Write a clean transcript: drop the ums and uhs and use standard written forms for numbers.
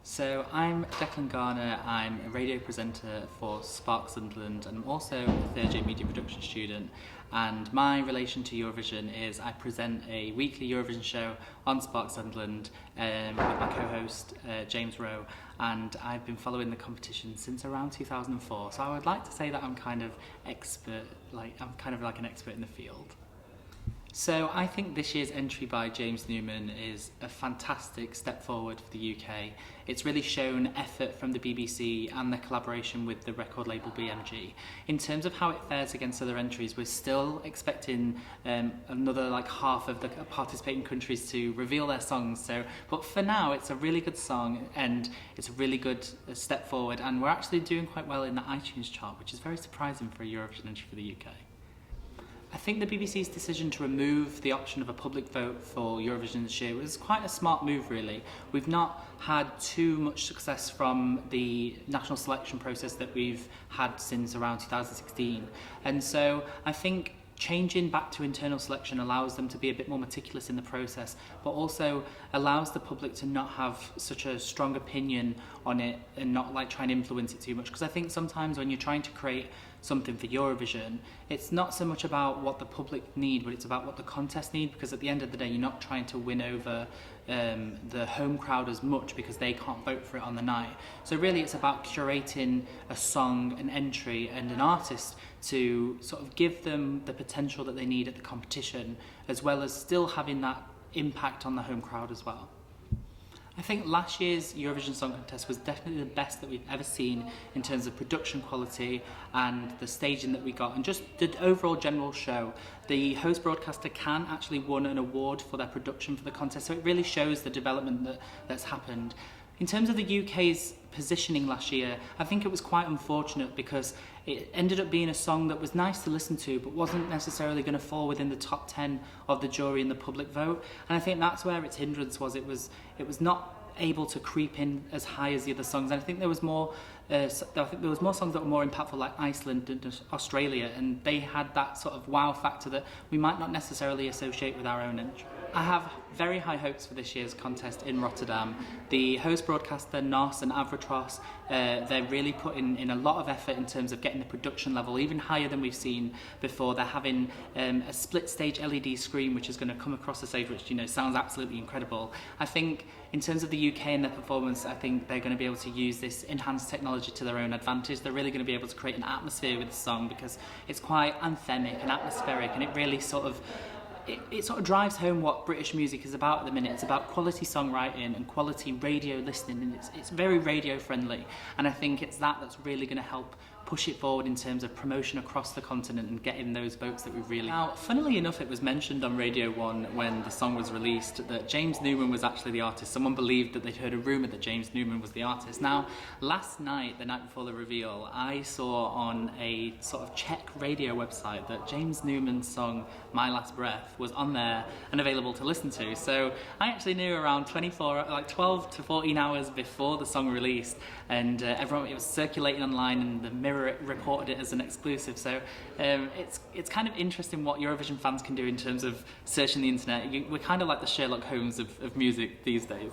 So I'm Declan Garner, I'm a radio presenter for Spark Sunderland and I'm also a third year media production student, and my relation to Eurovision is I present a weekly Eurovision show on Spark Sunderland with my co-host James Rowe, and I've been following the competition since around 2004, so I would like to say that I'm kind of an expert in the field. So I think this year's entry by James Newman is a fantastic step forward for the UK. It's really shown effort from the BBC and their collaboration with the record label BMG. In terms of how it fares against other entries, we're still expecting another half of the participating countries to reveal their songs. But for now, it's a really good song and it's a really good step forward, and we're actually doing quite well in the iTunes chart, which is very surprising for a Eurovision entry for the UK. I think the BBC's decision to remove the option of a public vote for Eurovision this year was quite a smart move, really. We've not had too much success from the national selection process that we've had since around 2016. And so I think changing back to internal selection allows them to be a bit more meticulous in the process, but also allows the public to not have such a strong opinion on it and not try and influence it too much. Because I think sometimes when you're trying to create something for Eurovision, it's not so much about what the public need, but it's about what the contest need, because at the end of the day you're not trying to win over the home crowd as much because they can't vote for it on the night. So really it's about curating a song, an entry and an artist to sort of give them the potential that they need at the competition, as well as still having that impact on the home crowd as well. I think last year's Eurovision Song Contest was definitely the best that we've ever seen in terms of production quality and the staging that we got, and just the overall general show. The host broadcaster Cannes actually won an award for their production for the contest, so it really shows the development that's happened. In terms of the UK's positioning last year, I think it was quite unfortunate because it ended up being a song that was nice to listen to but wasn't necessarily going to fall within the top 10 of the jury in the public vote, and I think that's where its hindrance was. It was not able to creep in as high as the other songs, and I think there was more songs that were more impactful, like Iceland and Australia, and they had that sort of wow factor that we might not necessarily associate with our own entry. I have very high hopes for this year's contest in Rotterdam. The host broadcaster NOS and Avrotros, they're really putting in a lot of effort in terms of getting the production level even higher than we've seen before. They're having a split stage LED screen which is going to come across the stage, which sounds absolutely incredible. I think in terms of the UK and their performance, I think they're going to be able to use this enhanced technology to their own advantage. They're really going to be able to create an atmosphere with the song because it's quite anthemic and atmospheric, and it really sort of drives home what British music is about at the minute. It's about quality songwriting and quality radio listening, and it's very radio friendly, and I think it's that's really going to help push it forward in terms of promotion across the continent and getting those votes that we really... Now, funnily enough, it was mentioned on Radio 1 when the song was released that James Newman was actually the artist. Someone believed that they'd heard a rumour that James Newman was the artist. Now, last night, the night before the reveal, I saw on a sort of Czech radio website that James Newman's song My Last Breath was on there and available to listen to. So I actually knew around 12 to 14 hours before the song released, and it was circulating online, and the Mirror reported it as an exclusive. So it's kind of interesting what Eurovision fans can do in terms of searching the internet. We're kind of like the Sherlock Holmes of music these days.